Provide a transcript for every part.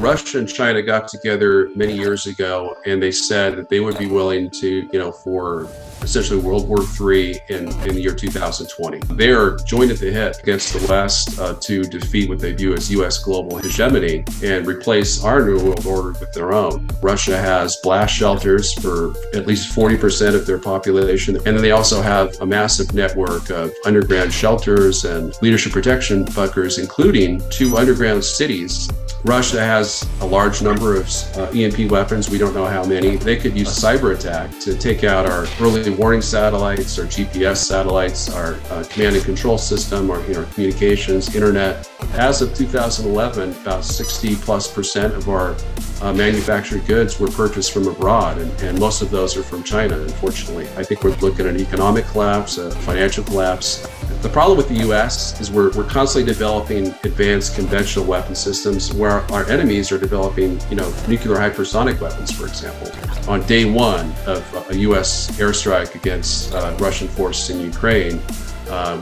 Russia and China got together many years ago, and they said that they would be willing to, for essentially World War III in the year 2020. They are joined at the hip against the West to defeat what they view as U.S. global hegemony and replace our New World Order with their own. Russia has blast shelters for at least 40% of their population, and then they also have a massive network of underground shelters and leadership protection bunkers, including 2 underground cities. Russia has a large number of EMP weapons. We don't know how many. They could use a cyber attack to take out our early warning satellites, our GPS satellites, our command and control system, our communications, internet. As of 2011, about 60+% of our manufactured goods were purchased from abroad, and most of those are from China, unfortunately. I think we're looking at an economic collapse, a financial collapse. The problem with the U.S. is we're constantly developing advanced conventional weapon systems where our enemies are developing, nuclear hypersonic weapons, for example. On day one of a U.S. airstrike against Russian forces in Ukraine,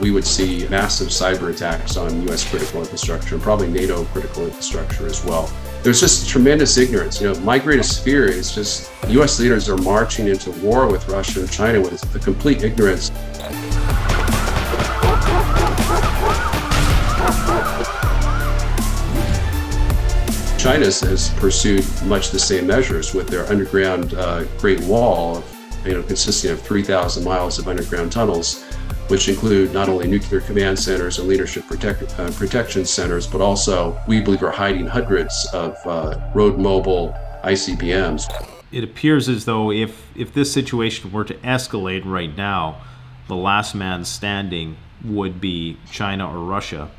we would see massive cyber attacks on U.S. critical infrastructure and probably NATO critical infrastructure as well. There's just tremendous ignorance. My greatest fear is just U.S. leaders are marching into war with Russia and China with the complete ignorance. China has pursued much the same measures with their underground Great Wall, consisting of 3,000 miles of underground tunnels, which include not only nuclear command centers and leadership protection centers, but also, we believe, are hiding hundreds of road mobile ICBMs. It appears as though if this situation were to escalate right now, the last man standing would be China or Russia.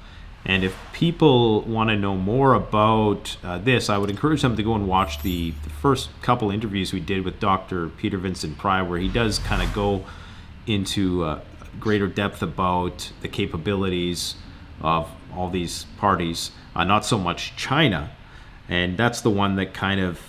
And if people want to know more about this, I would encourage them to go and watch the first couple interviews we did with Dr. Peter Vincent Pry, where he does kind of go into greater depth about the capabilities of all these parties, not so much China. And that's the one that kind of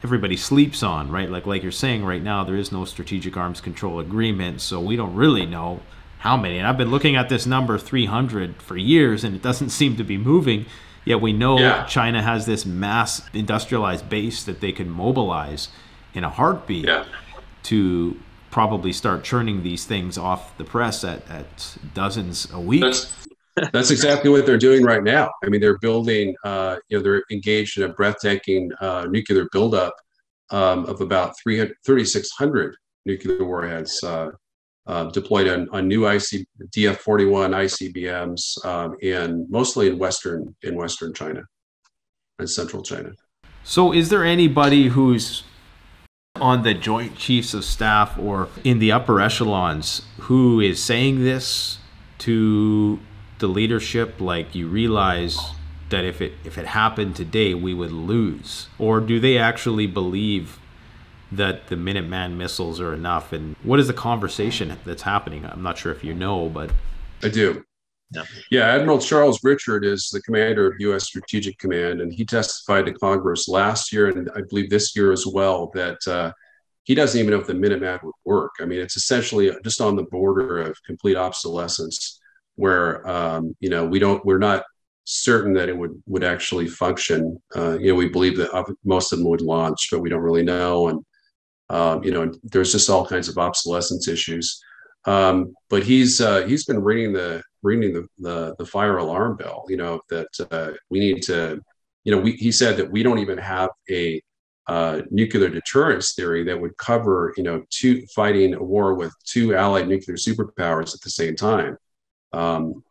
everybody sleeps on, right? Like you're saying right now, there is no strategic arms control agreement, so we don't really know how many. And I've been looking at this number 300 for years, and it doesn't seem to be moving. Yet we know China has this mass industrialized base that they can mobilize in a heartbeat to probably start churning these things off the press at dozens a week. That's exactly what they're doing right now. I mean, they're building, they're engaged in a breathtaking nuclear buildup of about 3,600 nuclear warheads deployed on new DF-41 ICBMs, and mostly in Western China and Central China. So is there anybody who's on the Joint Chiefs of Staff or in the upper echelons who is saying this to the leadership, like, you realize that if it happened today, we would lose? Or do they actually believe that the Minuteman missiles are enough? And what is the conversation that's happening? I'm not sure if you know, but I do. Yeah, Admiral Charles Richard is the commander of U.S. Strategic Command, and he testified to Congress last year, and I believe this year as well, that he doesn't even know if the Minuteman would work. I mean, it's essentially just on the border of complete obsolescence, where we're not certain that it would actually function. We believe that most of them would launch, but we don't really know, and there's just all kinds of obsolescence issues. But he's been ringing the fire alarm bell, that we need to, he said that we don't even have a nuclear deterrence theory that would cover, fighting a war with 2 allied nuclear superpowers at the same time.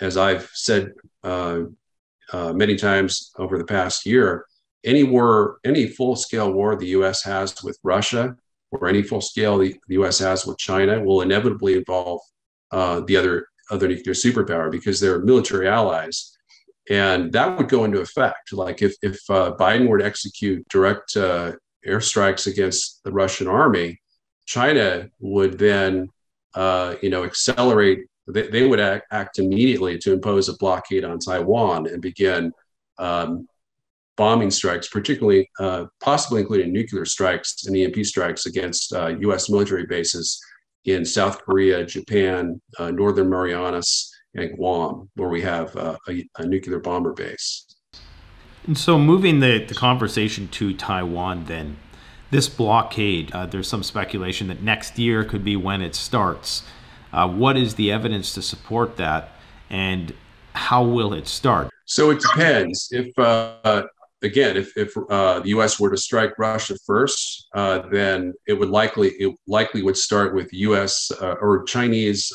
As I've said many times over the past year, any full-scale war the U.S. has with Russia, or any full-scale the U.S. has with China, will inevitably involve the other nuclear superpower, because they're military allies. And that would go into effect. Like if Biden were to execute direct airstrikes against the Russian army, China would then accelerate. They would act immediately to impose a blockade on Taiwan and begin bombing strikes, particularly possibly including nuclear strikes and EMP strikes against U.S. military bases in South Korea, Japan, Northern Marianas, and Guam, where we have a nuclear bomber base. And so moving the conversation to Taiwan then, this blockade, there's some speculation that next year could be when it starts. What is the evidence to support that, and how will it start? So it depends. If again, if the U.S. were to strike Russia first, then it likely would start with U.S. Or Chinese,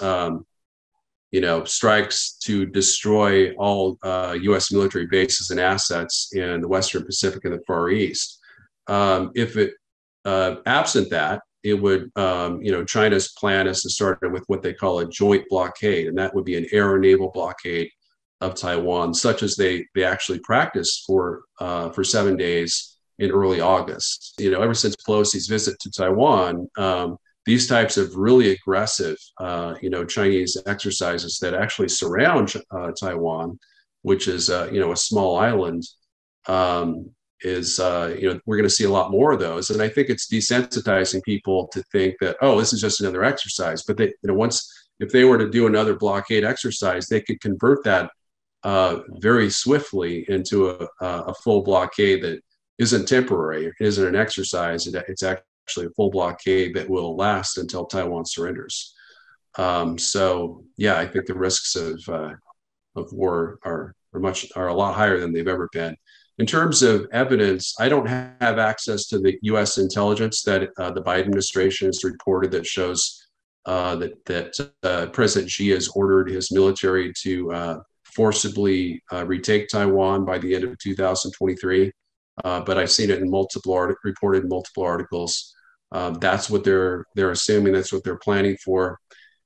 strikes to destroy all U.S. military bases and assets in the Western Pacific and the Far East. If it absent that, it would, China's plan is to start with what they call a joint blockade, and that would be an air and naval blockade of Taiwan, such as they actually practiced for 7 days in early August. Ever since Pelosi's visit to Taiwan, these types of really aggressive, Chinese exercises that actually surround Taiwan, which is, a small island, we're going to see a lot more of those. And I think it's desensitizing people to think that, oh, this is just another exercise. But they, if they were to do another blockade exercise, they could convert that very swiftly into a full blockade that isn't temporary. It isn't an exercise. It's actually a full blockade that will last until Taiwan surrenders. So yeah, I think the risks of war are a lot higher than they've ever been. In terms of evidence, I don't have access to the U.S. intelligence that the Biden administration has reported that shows that President Xi has ordered his military to forcibly retake Taiwan by the end of 2023. But I've seen it in reported in multiple articles. That's what they're assuming. That's what they're planning for.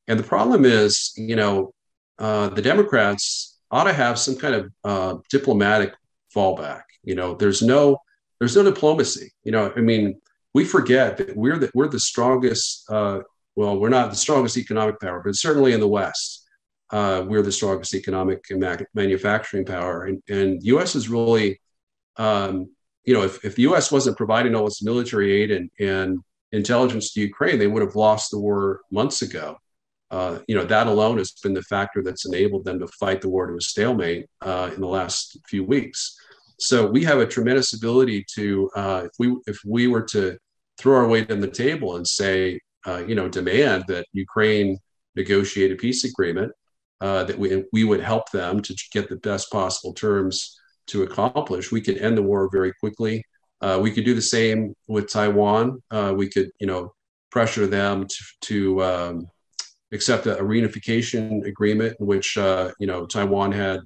And the problem is, the Democrats ought to have some kind of diplomatic fallback. There's no diplomacy. We forget that we're the strongest. We're not the strongest economic power, but certainly in the West, we're the strongest economic and manufacturing power. And U.S. is really, if the U.S. wasn't providing all its military aid and intelligence to Ukraine, they would have lost the war months ago. That alone has been the factor that's enabled them to fight the war to a stalemate in the last few weeks. So we have a tremendous ability to, if we were to throw our weight on the table and say, demand that Ukraine negotiate a peace agreement, that we would help them to get the best possible terms to accomplish, we could end the war very quickly. We could do the same with Taiwan. We could, pressure them to accept a reunification agreement in which, Taiwan had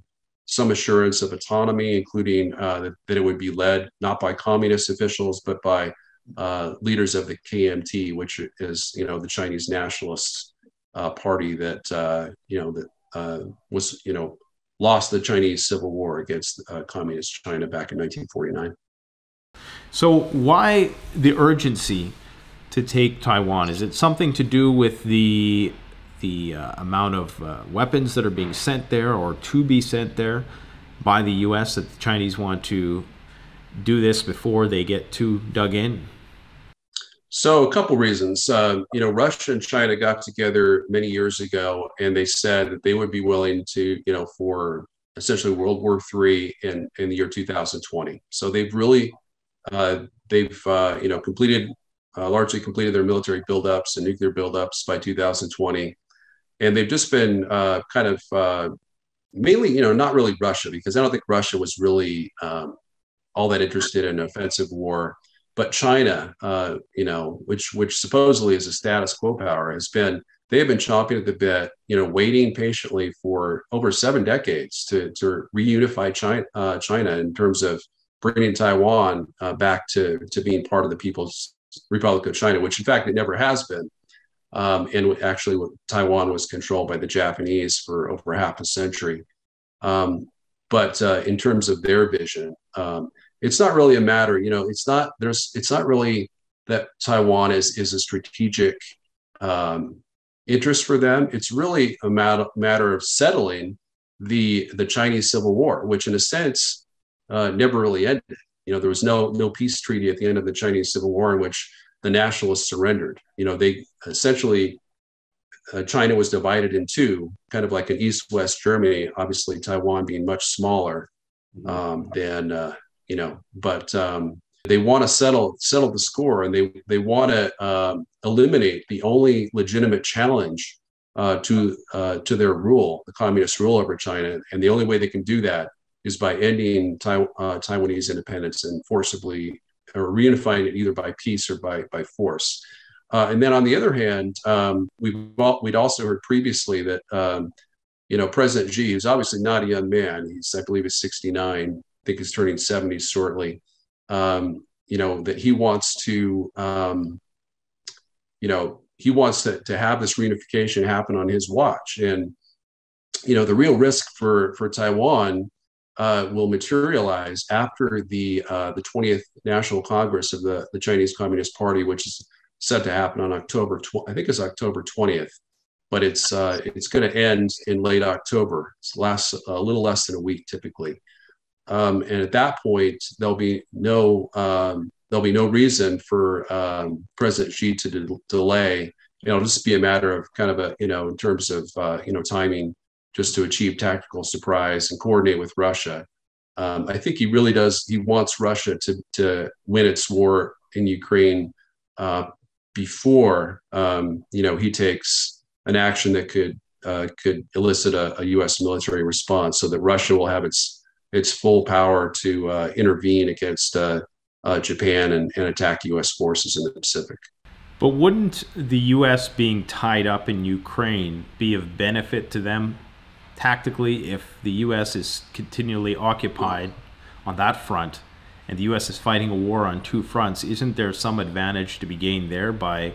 some assurance of autonomy, including that it would be led not by communist officials, but by leaders of the KMT, which is, the Chinese Nationalist Party that, was, lost the Chinese Civil War against communist China back in 1949. So why the urgency to take Taiwan? Is it something to do with the amount of weapons that are being sent there or to be sent there by the U.S. that the Chinese want to do this before they get too dug in? So a couple reasons. Russia and China got together many years ago, and they said that they would be willing to, for essentially World War III in the year 2020. So they've really, largely completed their military buildups and nuclear buildups by 2020. And they've just been mainly, not really Russia, because I don't think Russia was really all that interested in an offensive war. But China, which supposedly is a status quo power, they have been chomping at the bit, waiting patiently for over 7 decades to reunify China in terms of bringing Taiwan back to being part of the People's Republic of China, which in fact it never has been. And actually, Taiwan was controlled by the Japanese for over half a century. But in terms of their vision, it's not really a matter. It's not really that Taiwan is a strategic interest for them. It's really a matter of settling the Chinese Civil War, which in a sense never really ended. There was no peace treaty at the end of the Chinese Civil War in which the nationalists surrendered. They essentially, China was divided in two, kind of like an East-West Germany, obviously Taiwan being much smaller than but they want to settle the score, and they want to eliminate the only legitimate challenge to their rule, the communist rule over China. And the only way they can do that is by ending Taiwanese independence and forcibly or reunifying it either by peace or by force. And then on the other hand, we'd also heard previously that President Xi, who's obviously not a young man, I believe he's 69, I think he's turning 70 shortly, that he wants to have this reunification happen on his watch. And the real risk for Taiwan will materialize after the 20th National Congress of the Chinese Communist Party, which is set to happen on October 20th, but it's going to end in late October. It lasts a little less than a week typically, and at that point there'll be no reason for President Xi to delay. It'll just be a matter of kind of in terms of timing, just to achieve tactical surprise and coordinate with Russia. I think he really does. He wants Russia to win its war in Ukraine before he takes an action that could elicit a U.S. military response, so that Russia will have its full power to intervene against Japan and attack U.S. forces in the Pacific. But wouldn't the U.S. being tied up in Ukraine be of benefit to them tactically if the U.S. is continually occupied on that front and the U.S. is fighting a war on two fronts? Isn't there some advantage to be gained there by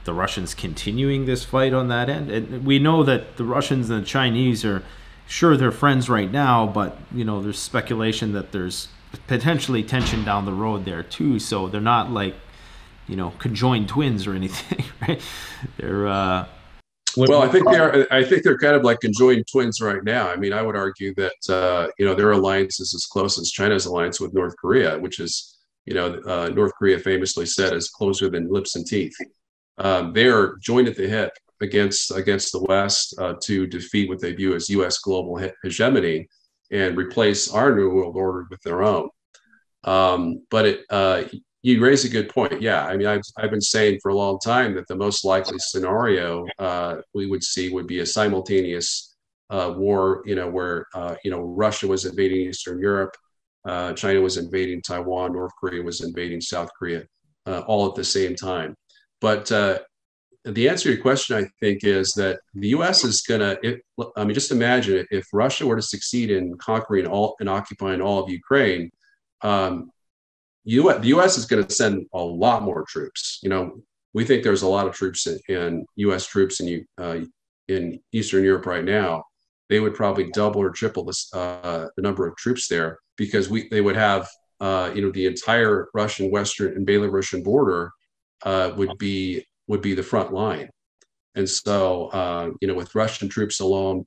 the Russians continuing this fight on that end? And we know that the Russians and the Chinese are, sure, they're friends right now, but there's speculation that there's potentially tension down the road there too. So they're not like conjoined twins or anything, right? They're well, I think they are. I think they're kind of like conjoined twins right now. I mean, I would argue that their alliance is as close as China's alliance with North Korea, which is North Korea famously said is closer than lips and teeth. They are joined at the hip against the West to defeat what they view as U.S. global hegemony and replace our new world order with their own. But you raise a good point. Yeah, I mean, I've been saying for a long time that the most likely scenario we would see would be a simultaneous war, where Russia was invading Eastern Europe, China was invading Taiwan, North Korea was invading South Korea, all at the same time. But the answer to your question, I think, is that the U.S. is going to. Just imagine it, if Russia were to succeed in conquering and occupying all of Ukraine. The U.S. is going to send a lot more troops. We think there's a lot of troops in U.S. troops in Eastern Europe right now. They would probably double or triple the number of troops there, because they would have the entire Russian, Western, and Belarusian border would be the front line. And so with Russian troops along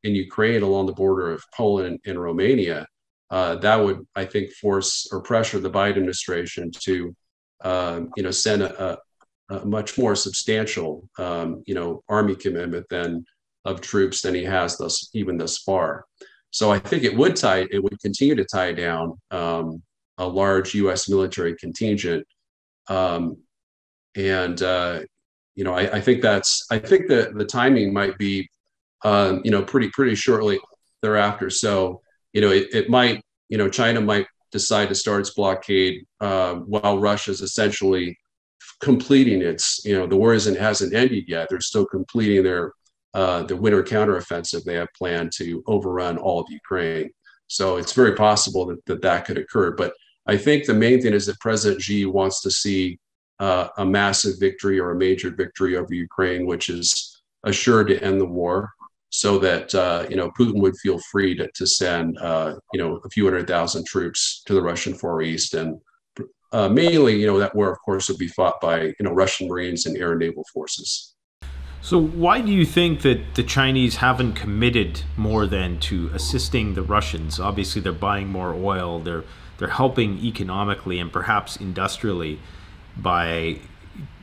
in Ukraine along the border of Poland and Romania. That would, I think, force or pressure the Biden administration to, send a much more substantial, army commitment of troops than he has thus far. So I think it would continue to tie down a large U.S. military contingent, I think the timing might be, pretty shortly thereafter. So. It might, China might decide to start its blockade while Russia's essentially completing its, the war hasn't ended yet. They're still completing their winter counteroffensive they have planned to overrun all of Ukraine. So it's very possible that could occur. But I think the main thing is that President Xi wants to see a massive victory or a major victory over Ukraine, which is assured to end the war, so that Putin would feel free to send a few 100,000 troops to the Russian Far East, and mainly that war, of course, would be fought by Russian Marines and air and naval forces. So why do you think that the Chinese haven't committed more than to assisting the Russians? Obviously, they're buying more oil. They're helping economically and perhaps industrially by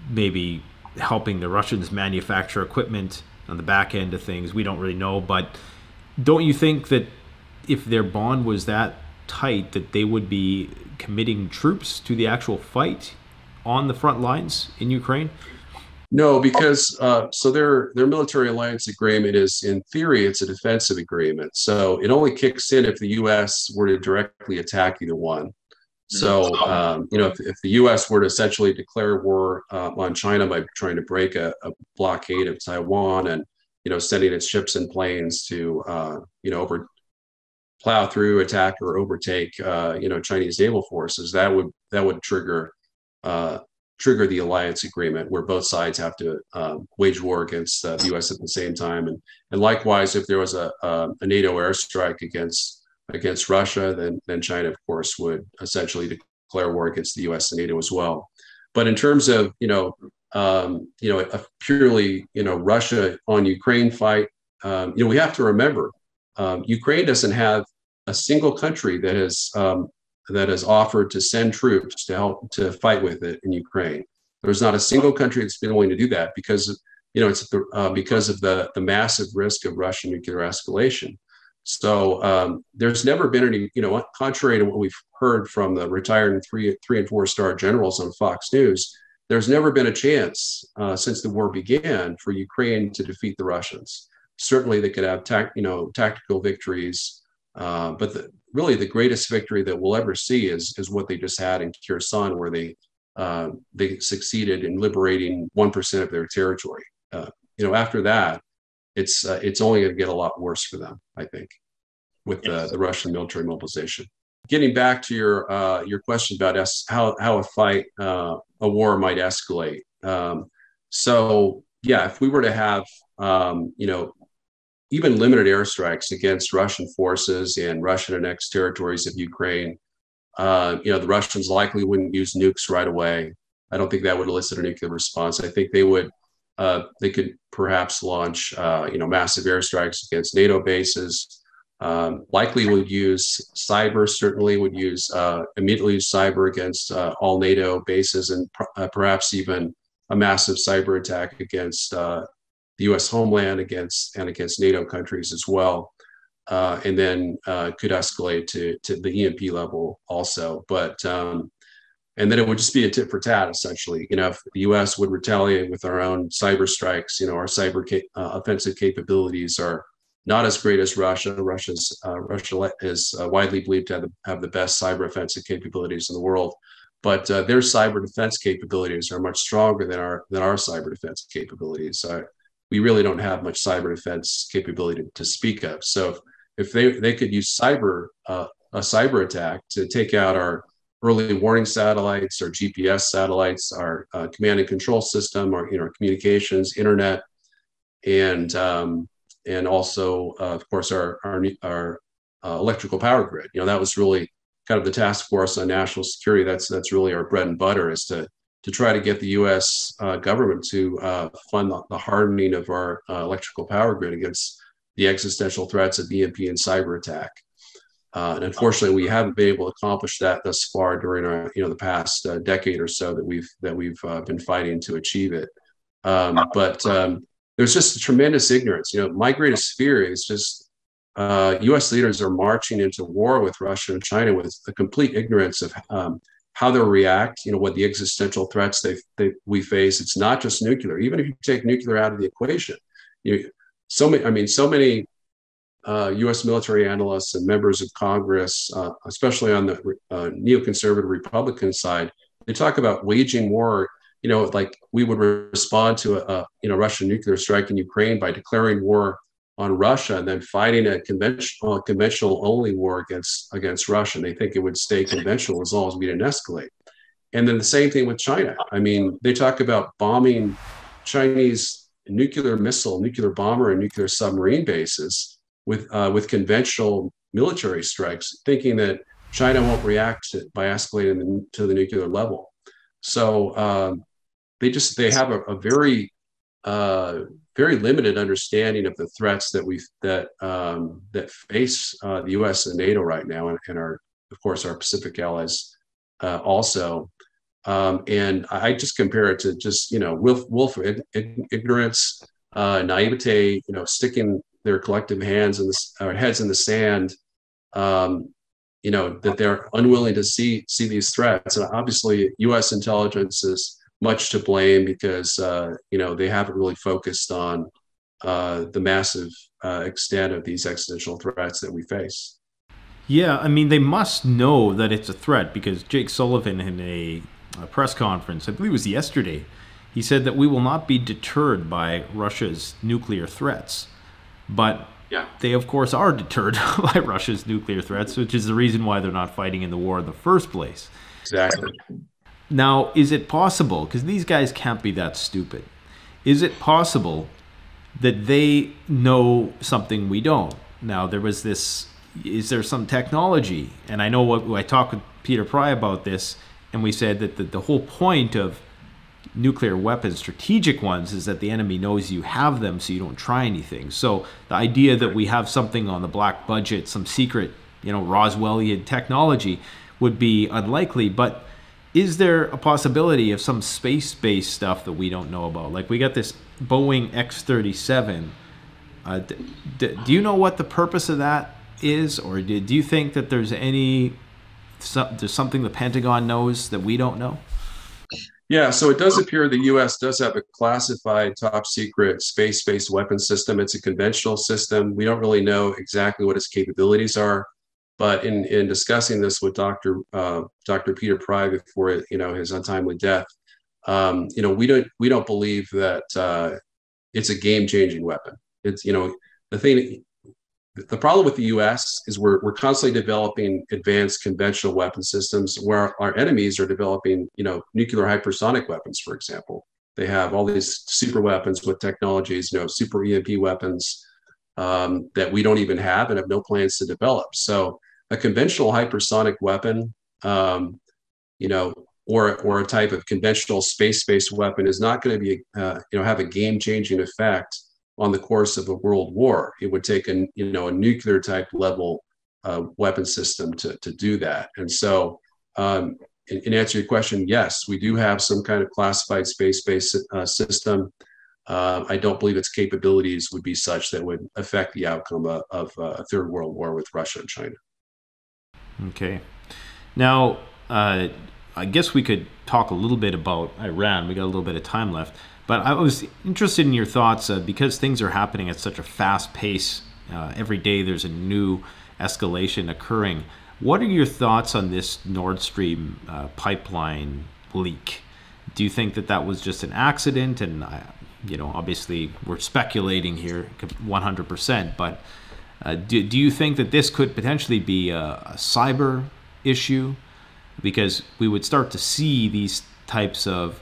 maybe helping the Russians manufacture equipment on the back end of things. We don't really know, but don't you think that if their bond was that tight that they would be committing troops to the actual fight on the front lines in Ukraine? No, because so their military alliance agreement is, in theory, it's a defensive agreement. So it only kicks in if the U.S. were to directly attack either one. So if the U.S. were to essentially declare war on China by trying to break a blockade of Taiwan and sending its ships and planes to plow through, attack, or overtake Chinese naval forces, that would trigger the alliance agreement, where both sides have to wage war against the U.S. at the same time. And likewise, if there was a NATO airstrike against Russia, then China, of course, would essentially declare war against the U.S. and NATO as well. But in terms of a purely Russia on Ukraine fight, we have to remember Ukraine doesn't have a single country that has offered to send troops to help to fight with it in Ukraine. There's not a single country that's been willing to do that because because of the massive risk of Russian nuclear escalation. So there's never been any, contrary to what we've heard from the retired 3 and 4 star generals on Fox News, there's never been a chance since the war began for Ukraine to defeat the Russians. Certainly, they could have tactical victories, but really the greatest victory that we'll ever see is what they just had in Kherson, where they succeeded in liberating 1% of their territory. After that, it's only going to get a lot worse for them, I think, with the Russian military mobilization. Getting back to your question about how a war might escalate. If we were to have even limited airstrikes against Russian forces in Russian annexed territories of Ukraine, the Russians likely wouldn't use nukes right away. I don't think that would elicit a nuclear response. I think they could perhaps launch, massive airstrikes against NATO bases. Likely would use cyber. Certainly would immediately use cyber against all NATO bases, and perhaps even a massive cyber attack against the U.S. homeland, against NATO countries as well, and then could escalate to the EMP level also. But and then it would just be a tit for tat, essentially. If the U.S. would retaliate with our own cyber strikes, our cyber offensive capabilities are not as great as Russia. Russia is widely believed to have the best cyber offensive capabilities in the world, but their cyber defense capabilities are much stronger than our cyber defense capabilities. We really don't have much cyber defense capability to speak of. So if they could use a cyber attack to take out our early warning satellites, our GPS satellites, our command and control system, our communications, internet, and also of course our electrical power grid. That was really kind of the task force on national security. That's really our bread and butter, is to try to get the U.S. Government to fund the hardening of our electrical power grid against the existential threats of EMP and cyber attack. And unfortunately, we haven't been able to accomplish that thus far during our, the past decade or so that we've been fighting to achieve it. But there's just a tremendous ignorance. My greatest fear is just U.S. leaders are marching into war with Russia and China with a complete ignorance of how they'll react. What the existential threats we face. It's not just nuclear. Even if you take nuclear out of the equation, so many U.S. military analysts and members of Congress, especially on the neoconservative Republican side, they talk about waging war. Like we would respond to a Russian nuclear strike in Ukraine by declaring war on Russia and then fighting a conventional only war against Russia. And they think it would stay conventional as long as we didn't escalate. And then the same thing with China. They talk about bombing Chinese nuclear bomber, and nuclear submarine bases with conventional military strikes, thinking that China won't react by escalating to the nuclear level. So they have a very very limited understanding of the threats that face the U.S. and NATO right now, and our Pacific allies also. And I just compare it to just willful ignorance, naivete, sticking their collective heads in the sand, that they're unwilling to see these threats. And obviously, U.S. intelligence is much to blame because they haven't really focused on the massive extent of these existential threats that we face. Yeah, I mean, they must know that it's a threat because Jake Sullivan, in a press conference, I believe it was yesterday, he said that we will not be deterred by Russia's nuclear threats. But yeah, they, of course, are deterred by Russia's nuclear threats, which is the reason why they're not fighting in the war in the first place. Exactly. Now, is it possible, because these guys can't be that stupid, is it possible that they know something we don't? Now, there was this, is there some technology? And I know what I talked with Peter Pry about this, and we said that the whole point of nuclear weapons, strategic ones, is that the enemy knows you have them so you don't try anything. So the idea that we have something on the black budget, some secret, Roswellian technology would be unlikely. But is there a possibility of some space-based stuff that we don't know about? Like we got this Boeing X-37. Do you know what the purpose of that is? Or do you think that there's something the Pentagon knows that we don't know? Yeah, so it does appear the U.S. does have a classified top secret space-based weapon system. It's a conventional system. We don't really know exactly what its capabilities are, but in discussing this with Dr. Peter Pry before his untimely death, we don't believe that it's a game-changing weapon. It's the problem with the U.S. is we're constantly developing advanced conventional weapon systems where our enemies are developing, nuclear hypersonic weapons, for example. They have all these super weapons with technologies, super EMP weapons that we don't even have and have no plans to develop. So a conventional hypersonic weapon, or a type of conventional space-based weapon is not going to be, have a game-changing effect on the course of a world war. It would take a nuclear type level weapon system to do that. And so in answer to your question, yes, we do have some kind of classified space-based system. I don't believe its capabilities would be such that would affect the outcome of a third world war with Russia and China. Okay. Now, I guess we could talk a little bit about Iran. We got a little bit of time left. But I was interested in your thoughts because things are happening at such a fast pace. Every day there's a new escalation occurring. What are your thoughts on this Nord Stream pipeline leak? Do you think that was just an accident? And, obviously we're speculating here 100%. But do you think that this could potentially be a cyber issue? Because we would start to see these types of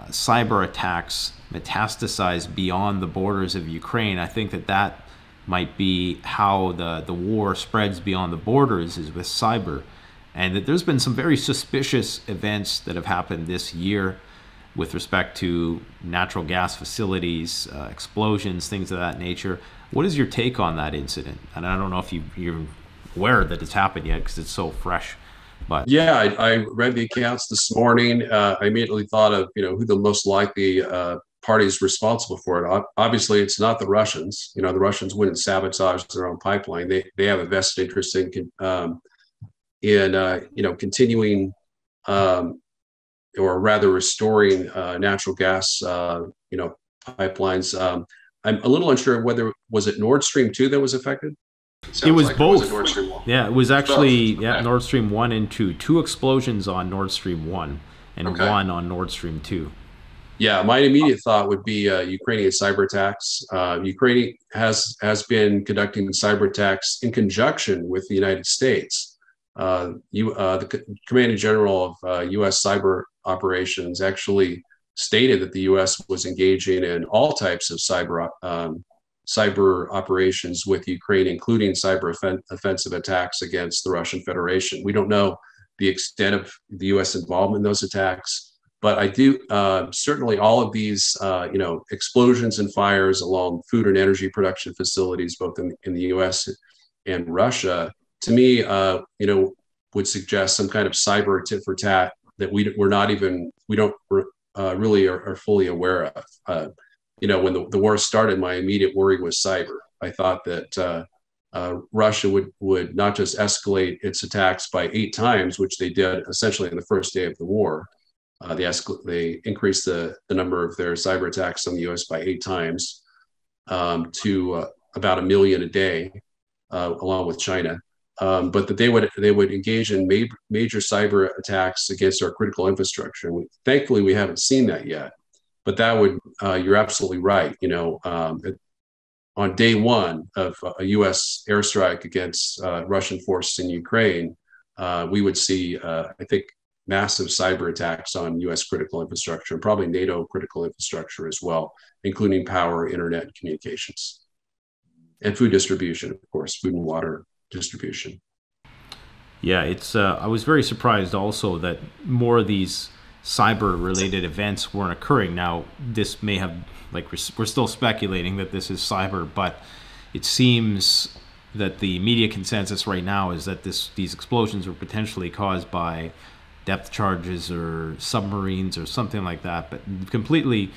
cyber attacks metastasize beyond the borders of Ukraine. I think that might be how the war spreads beyond the borders, is with cyber. And that there's been some very suspicious events that have happened this year with respect to natural gas facilities, explosions, things of that nature. What is your take on that incident? And I don't know if you're aware that it's happened yet because it's so fresh. But yeah, I read the accounts this morning. I immediately thought of who the most likely parties responsible for it. Obviously, it's not the Russians. The Russians wouldn't sabotage their own pipeline. They have a vested interest in continuing or rather restoring natural gas pipelines. I'm a little unsure whether was it Nord Stream 2 that was affected. It was both. Yeah, it was actually Nord Stream 1 and 2. 2 explosions on Nord Stream 1 and 1 on Nord Stream 2. Yeah, my immediate thought would be Ukrainian cyber attacks. Ukraine has been conducting cyber attacks in conjunction with the United States. The Commanding General of U.S. cyber operations actually stated that the U.S. was engaging in all types of cyber operations with Ukraine, including cyber offensive attacks against the Russian Federation. We don't know the extent of the U.S. involvement in those attacks, but I do certainly all of these, explosions and fires along food and energy production facilities, both in the U.S. and Russia, to me, would suggest some kind of cyber tit for tat that we don't really are fully aware of. When the war started, my immediate worry was cyber. I thought that Russia would not just escalate its attacks by 8 times, which they did essentially on the first day of the war. They increased the number of their cyber attacks on the U.S. by 8 times to about 1 million a day, along with China. But that they would engage in major cyber attacks against our critical infrastructure. And thankfully, we haven't seen that yet. But that would, you're absolutely right. On day one of a U.S. airstrike against Russian forces in Ukraine, we would see, I think, massive cyber attacks on U.S. critical infrastructure and probably NATO critical infrastructure as well, including power, internet, and communications, and food distribution, of course, food and water distribution. Yeah, it's. I was very surprised also that more of these cyber-related events weren't occurring. Now, this may have, like, we're still speculating that this is cyber, but it seems that the media consensus right now is that these explosions were potentially caused by depth charges or submarines or something like that, but completely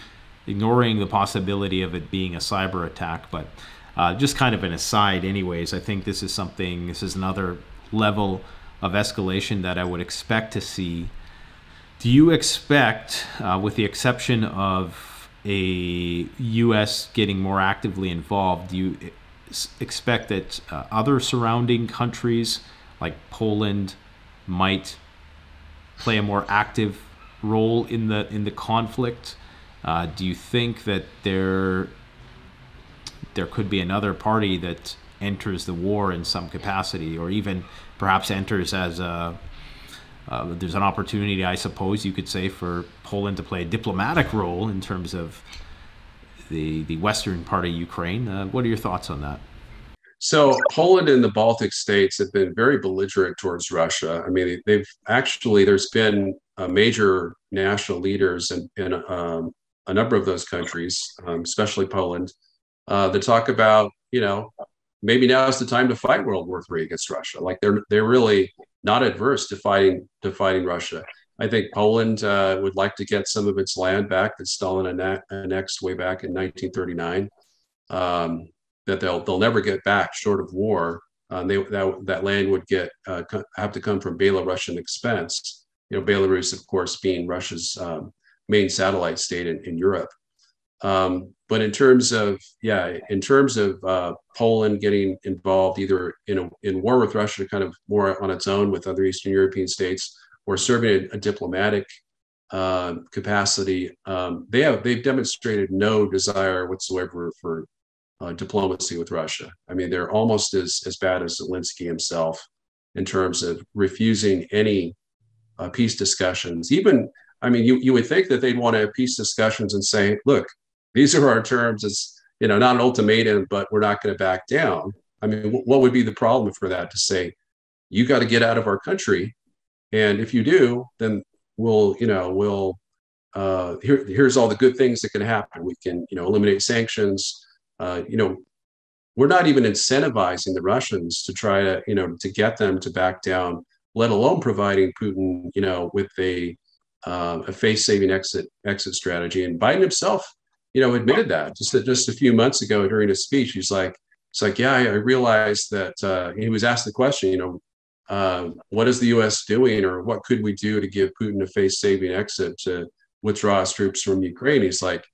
ignoring the possibility of it being a cyber attack. But just kind of an aside anyways, I think this is another level of escalation that I would expect to see. Do you expect, with the exception of a U.S. getting more actively involved, do you expect that other surrounding countries like Poland might play a more active role in the conflict? Do you think that there could be another party that enters the war in some capacity, or even perhaps enters as there's an opportunity, I suppose you could say, for Poland to play a diplomatic role in terms of the western part of Ukraine? What are your thoughts on that? So Poland and the Baltic states have been very belligerent towards Russia. I mean, there's been major national leaders in a number of those countries, especially Poland, that talk about, maybe now is the time to fight World War III against Russia. Like they're really not adverse to fighting Russia. I think Poland would like to get some of its land back that Stalin annexed way back in 1939. That they'll never get back short of war. That land would have to come from Belarusian expense. Belarus, of course, being Russia's main satellite state in Europe. But in terms of Poland getting involved either in war with Russia, kind of more on its own with other Eastern European states, or serving a diplomatic capacity, they've demonstrated no desire whatsoever for diplomacy with Russia. I mean, they're almost as bad as Zelensky himself in terms of refusing any peace discussions. Even, I mean, you would think that they'd want to have peace discussions and say, look, these are our terms. It's, not an ultimatum, but we're not going to back down. I mean, what would be the problem for that? To say, you got to get out of our country, and if you do, then here's all the good things that can happen. We can, eliminate sanctions. We're not even incentivizing the Russians to try to, to get them to back down, let alone providing Putin, with a face-saving exit strategy. And Biden himself, admitted that just a few months ago during his speech. He's like, yeah, I realized that. He was asked the question, what is the U.S. doing, or what could we do to give Putin a face-saving exit to withdraw his troops from Ukraine? He's like,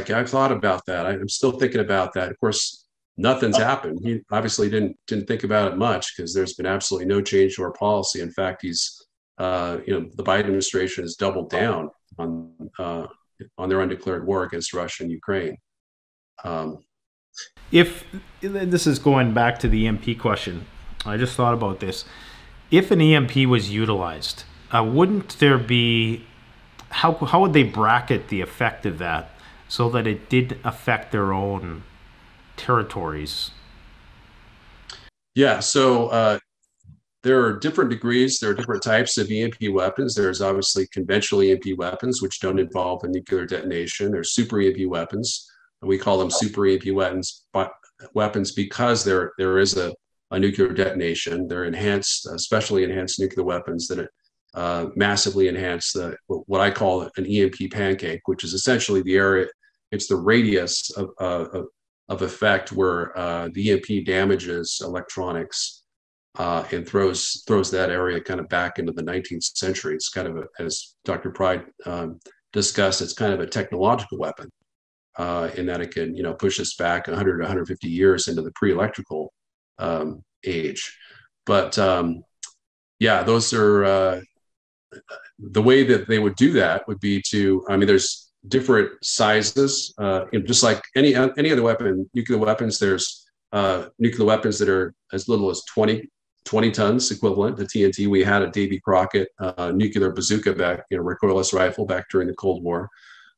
I've thought about that. I'm still thinking about that. Of course, nothing's happened. He obviously didn't think about it much, because there's been absolutely no change to our policy. In fact, the Biden administration has doubled down on their undeclared war against Russia and Ukraine. If this is going back to the EMP question, I just thought about this. If an EMP was utilized, wouldn't there be, how would they bracket the effect of that so that it did affect their own territories? Yeah, so there are different degrees. There are different types of EMP weapons. There's obviously conventional EMP weapons, which don't involve a nuclear detonation. There's super EMP weapons. And we call them super EMP weapons because there is a nuclear detonation. They're enhanced, especially enhanced nuclear weapons that massively enhance what I call an EMP pancake, which is essentially the area. It's the radius of effect where the EMP damages electronics and throws that area kind of back into the 19th century. It's kind of, as Dr. Pride discussed, it's kind of a technological weapon in that it can, push us back 100 to 150 years into the pre-electrical age. But yeah, those are the way that they would do that would be to, there's different sizes, just like any other weapon, nuclear weapons. There's nuclear weapons that are as little as 20 tons equivalent to TNT. We had a Davy Crockett nuclear bazooka back, recoilless rifle back during the Cold War,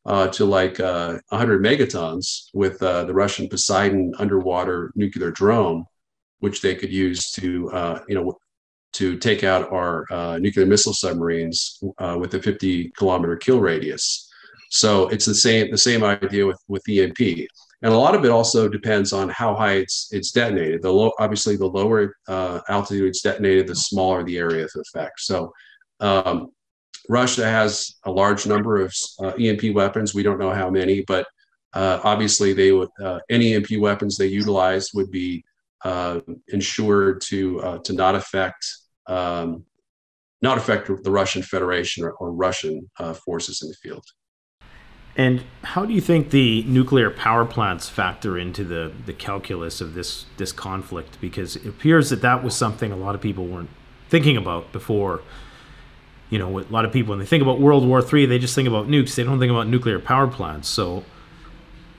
to like 100 megatons with the Russian Poseidon underwater nuclear drone, which they could use to take out our nuclear missile submarines with a 50-kilometer kill radius. So it's the same idea with EMP. And a lot of it also depends on how high it's detonated. Obviously, the lower altitude it's detonated, the smaller the area of effect. So Russia has a large number of EMP weapons. We don't know how many, but obviously they would any EMP weapons they utilize would be ensured to not affect the Russian Federation or Russian forces in the field. And how do you think the nuclear power plants factor into the calculus of this conflict? Because it appears that was something a lot of people weren't thinking about before. A lot of people, when they think about World War III, they just think about nukes. They don't think about nuclear power plants. So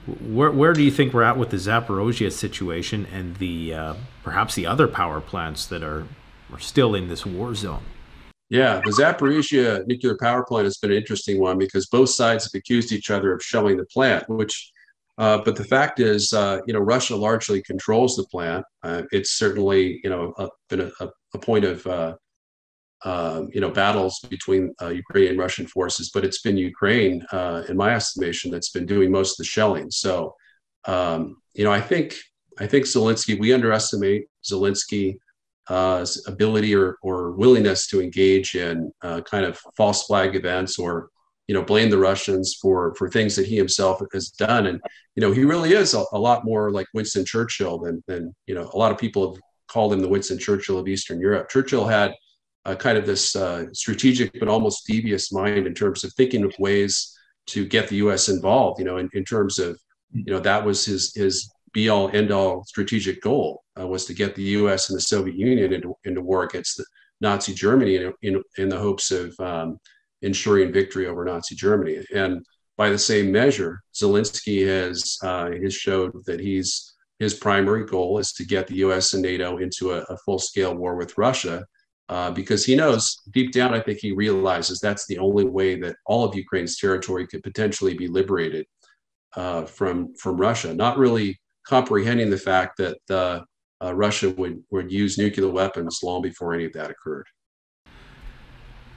where do you think we're at with the Zaparusia situation and the perhaps the other power plants that are still in this war zone? Yeah, the Zaparusia nuclear power plant has been an interesting one because both sides have accused each other of shelling the plant, but the fact is, Russia largely controls the plant. It's certainly, been a point of, battles between Ukrainian and Russian forces, but it's been Ukraine, in my estimation, that's been doing most of the shelling. So, I think Zelensky, we underestimate Zelensky ability or willingness to engage in kind of false flag events or blame the Russians for things that he himself has done. And he really is a lot more like Winston Churchill than a lot of people have called him the Winston Churchill of Eastern Europe. Churchill had kind of this strategic but almost devious mind in terms of thinking of ways to get the U.S. involved. In terms of that was his be-all, end-all strategic goal was to get the U.S. and the Soviet Union into war against Nazi Germany in the hopes of ensuring victory over Nazi Germany. And by the same measure, Zelensky has showed that his primary goal is to get the U.S. and NATO into a full-scale war with Russia, because he knows deep down, I think he realizes that's the only way that all of Ukraine's territory could potentially be liberated from Russia. Not really comprehending the fact that Russia would use nuclear weapons long before any of that occurred.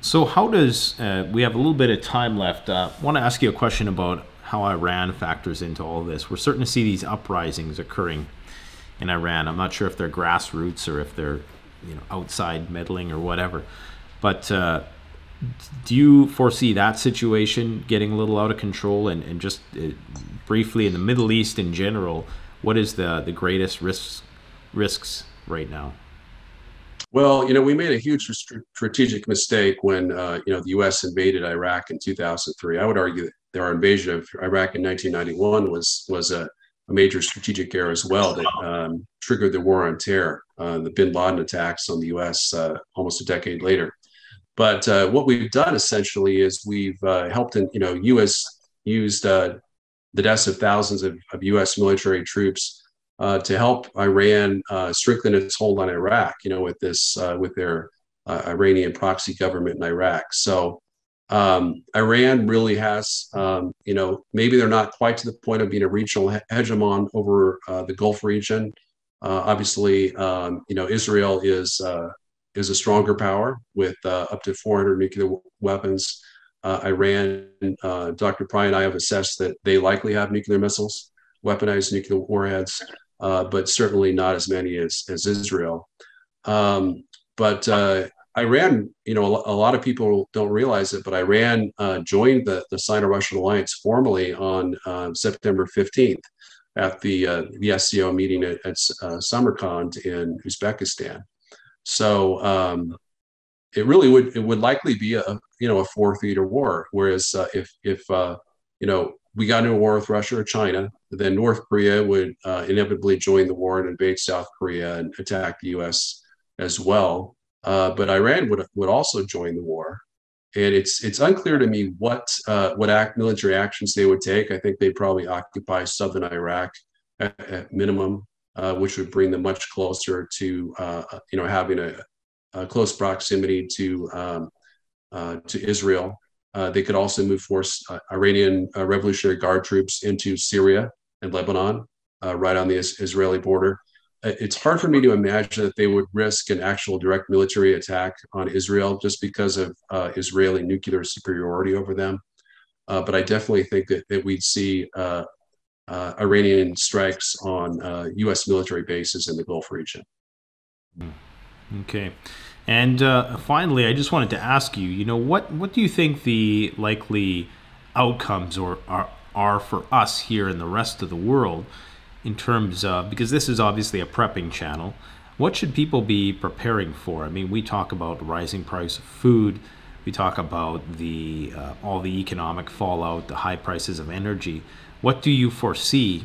So how does, we have a little bit of time left, I want to ask you a question about how Iran factors into all this. We're starting to see these uprisings occurring in Iran. I'm not sure if they're grassroots or if they're outside meddling or whatever. But do you foresee that situation getting a little out of control? And just briefly, in the Middle East in general, what is the greatest risks right now? Well, we made a huge strategic mistake when the U.S. invaded Iraq in 2003. I would argue that our invasion of Iraq in 1991 was a major strategic error as well that triggered the war on terror, the bin Laden attacks on the U.S. Almost a decade later. But what we've done essentially is we've helped, U.S. used the deaths of thousands of U.S. military troops to help Iran strengthen its hold on Iraq, with their Iranian proxy government in Iraq. So Iran really has, maybe they're not quite to the point of being a regional hegemon over the Gulf region. Obviously, Israel is a stronger power with up to 400 nuclear weapons. Iran, Dr. Pry and I have assessed that they likely have nuclear missiles, weaponized nuclear warheads, but certainly not as many as Israel. But Iran, a lot of people don't realize it, but Iran joined the Sino-Russian alliance formally on September 15th. the SCO meeting at Samarkand in Uzbekistan. So it would likely be a fourth-theater war. Whereas if we got into a war with Russia or China, then North Korea would inevitably join the war and invade South Korea and attack the U.S. as well. But Iran would also join the war. And it's unclear to me what military actions they would take. I think they'd probably occupy southern Iraq at minimum, which would bring them much closer to having a close proximity to Israel. They could also move Iranian Revolutionary Guard troops into Syria and Lebanon, right on the Israeli border. It's hard for me to imagine that they would risk an actual direct military attack on Israel just because of Israeli nuclear superiority over them. But I definitely think that we'd see Iranian strikes on U.S. military bases in the Gulf region. Okay. And finally, I just wanted to ask you, what do you think the likely outcomes are for us here in the rest of the world in terms of, because this is obviously a prepping channel, what should people be preparing for? I mean, we talk about the rising price of food. We talk about all the economic fallout, the high prices of energy. What do you foresee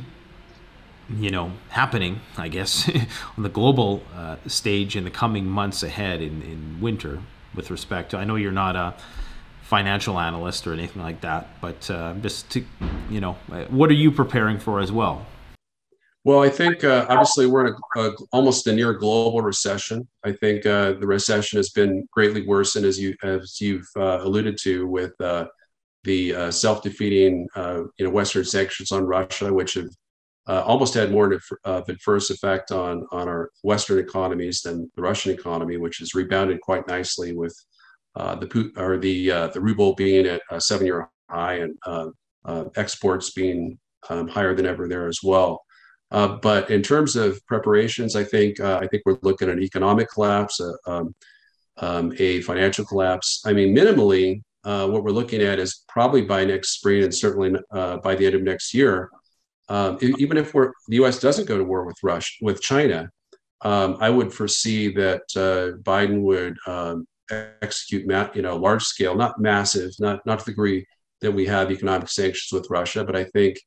happening, I guess, on the global stage in the coming months ahead in winter with respect to, I know you're not a financial analyst or anything like that, but just to, what are you preparing for as well? Well, I think obviously we're in almost a near global recession. I think the recession has been greatly worsened, as you've alluded to, with the self-defeating Western sanctions on Russia, which have almost had more of an adverse effect on our Western economies than the Russian economy, which has rebounded quite nicely with the ruble being at a 7-year high and exports being higher than ever there as well. But in terms of preparations, I think we're looking at an economic collapse, a financial collapse. I mean, minimally, what we're looking at is probably by next spring and certainly by the end of next year. Even if the U.S. doesn't go to war with China, I would foresee that Biden would execute large scale, not massive, not to the degree that we have economic sanctions with Russia, but I think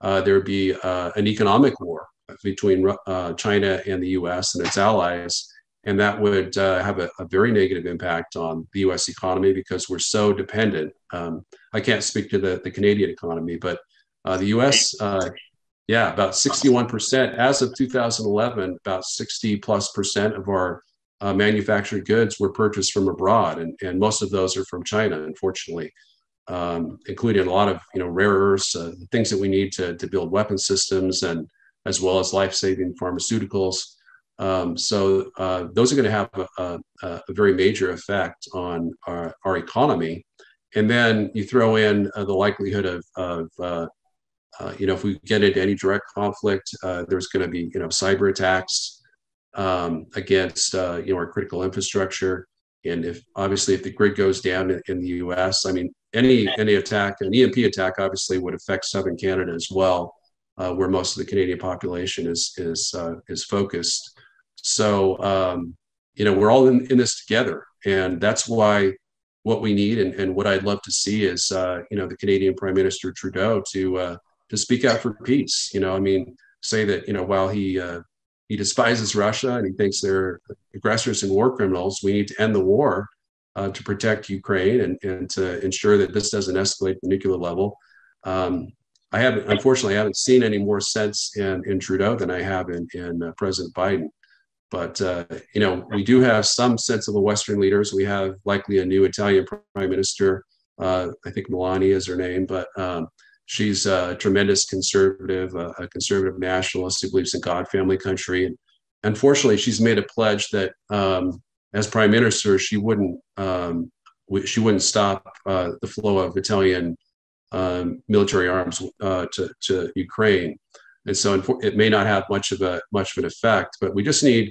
there would be an economic war between China and the U.S. and its allies, and that would have a very negative impact on the U.S. economy because we're so dependent. I can't speak to the Canadian economy, but the U.S. About 61% as of 2011. About 60+% of our manufactured goods were purchased from abroad, and most of those are from China, unfortunately. Including a lot of rare earths, things that we need to build weapon systems, and as well as life-saving pharmaceuticals. So those are going to have a very major effect on our economy. And then you throw in the likelihood of if we get into any direct conflict, there's going to be cyber attacks against our critical infrastructure. And if the grid goes down in the U.S., I mean, any attack, an EMP attack, obviously would affect southern Canada as well, where most of the Canadian population is focused. So we're all in this together, and that's why what we need and what I'd love to see is the Canadian Prime Minister Trudeau to speak out for peace. Say that while he despises Russia and he thinks they're aggressors and war criminals, we need to end the war to protect Ukraine and to ensure that this doesn't escalate to the nuclear level. Unfortunately, I haven't seen any more sense in Trudeau than I have in President Biden. But, we do have some sensible Western leaders. We have likely a new Italian prime minister. I think Melania is her name, but she's a tremendous conservative, a conservative nationalist who believes in God, family, country. And unfortunately, she's made a pledge that as prime minister, she wouldn't stop the flow of Italian military arms to Ukraine. And so it may not have much of an effect, but we just need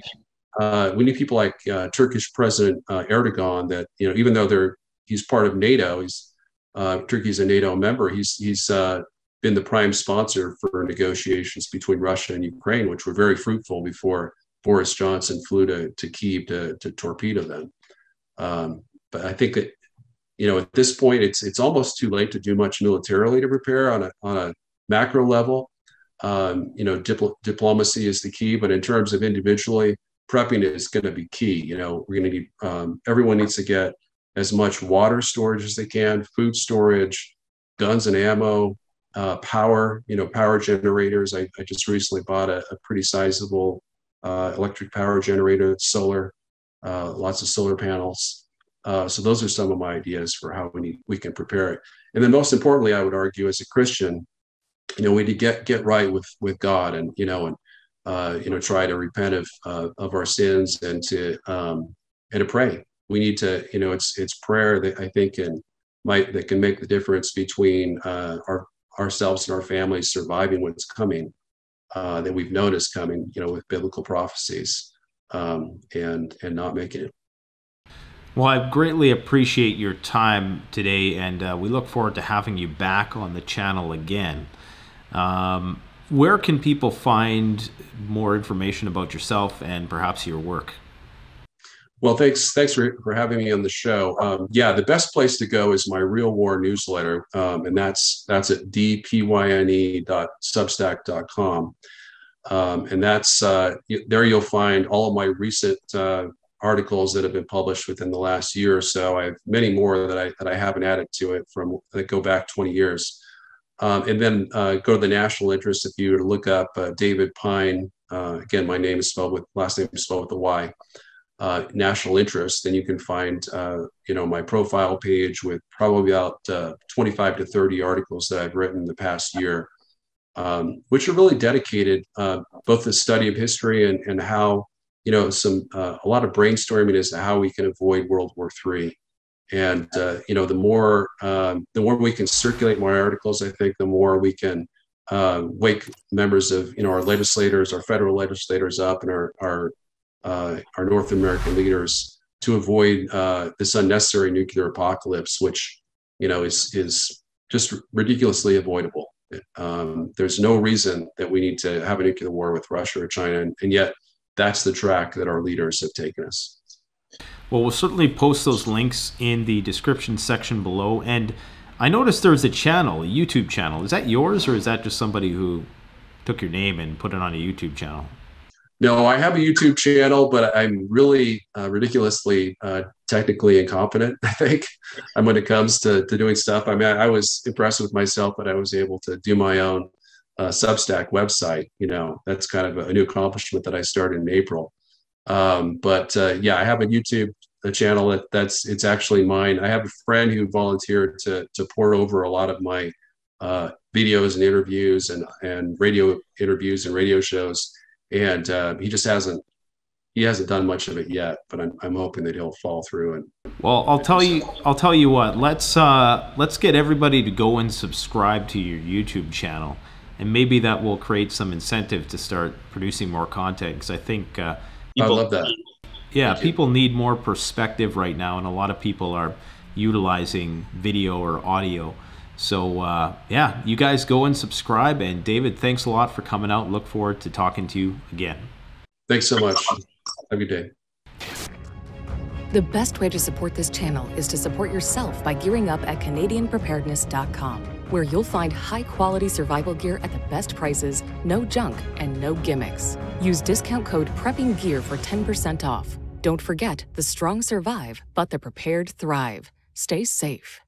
people like Turkish President Erdogan, that even though he's part of NATO, Turkey's a NATO member. He's been the prime sponsor for negotiations between Russia and Ukraine, which were very fruitful before Boris Johnson flew to Kyiv to torpedo them. But I think that, at this point, it's almost too late to do much militarily to prepare on a macro level. Diplomacy is the key, but in terms of individually, prepping is going to be key. We're going to need, everyone needs to get as much water storage as they can, food storage, guns and ammo, power, power generators. I just recently bought a pretty sizable electric power generator, solar, lots of solar panels. So those are some of my ideas for how we can prepare it. And then most importantly, I would argue, as a Christian, we need to get right with God, and try to repent of our sins, and to pray. We need to, it's prayer that I think that can make the difference between ourselves and our families surviving what's coming, that we've noticed coming, with biblical prophecies, and not making it. Well, I greatly appreciate your time today, and we look forward to having you back on the channel again. Where can people find more information about yourself and perhaps your work? Well, thanks for having me on the show. The best place to go is my Real War newsletter, and that's at dpyne.substack.com. And that's there you'll find all of my recent articles that have been published within the last year or so. I have many more that I haven't added to it that go back 20 years. And then go to the national interest. If you were to look up David Pine, again, my name is last name is spelled with a Y, national interest, then you can find, my profile page with probably about 25 to 30 articles that I've written in the past year, which are really dedicated both to the study of history and how, a lot of brainstorming as to how we can avoid World War III. And, the more we can circulate more articles, I think the more we can wake members of, our legislators, our federal legislators up, and our North American leaders to avoid this unnecessary nuclear apocalypse, which, is just ridiculously avoidable. There's no reason that we need to have a nuclear war with Russia or China, and yet that's the track that our leaders have taken us. Well, we'll certainly post those links in the description section below. And I noticed there's a channel, a YouTube channel. Is that yours, or is that just somebody who took your name and put it on a YouTube channel? No, I have a YouTube channel, but I'm really ridiculously technically incompetent, I think, when it comes to doing stuff. I mean, I was impressed with myself that I was able to do my own Substack website. That's kind of a new accomplishment that I started in April. I have a YouTube channel it's actually mine. I have a friend who volunteered to pour over a lot of my videos and interviews and radio interviews and radio shows. And he hasn't done much of it yet, but I'm hoping that he'll follow through. And well, I'll tell you what, let's get everybody to go and subscribe to your YouTube channel, and maybe that will create some incentive to start producing more content, because I think I love that. Yeah, people need more perspective right now, and a lot of people are utilizing video or audio. So you guys go and subscribe. And David, thanks a lot for coming out. Look forward to talking to you again. Thanks so much. Have a good day. The best way to support this channel is to support yourself by gearing up at CanadianPreparedness.com, where you'll find high-quality survival gear at the best prices, no junk, and no gimmicks. Use discount code PREPPINGGEAR for 10% off. Don't forget, the strong survive, but the prepared thrive. Stay safe.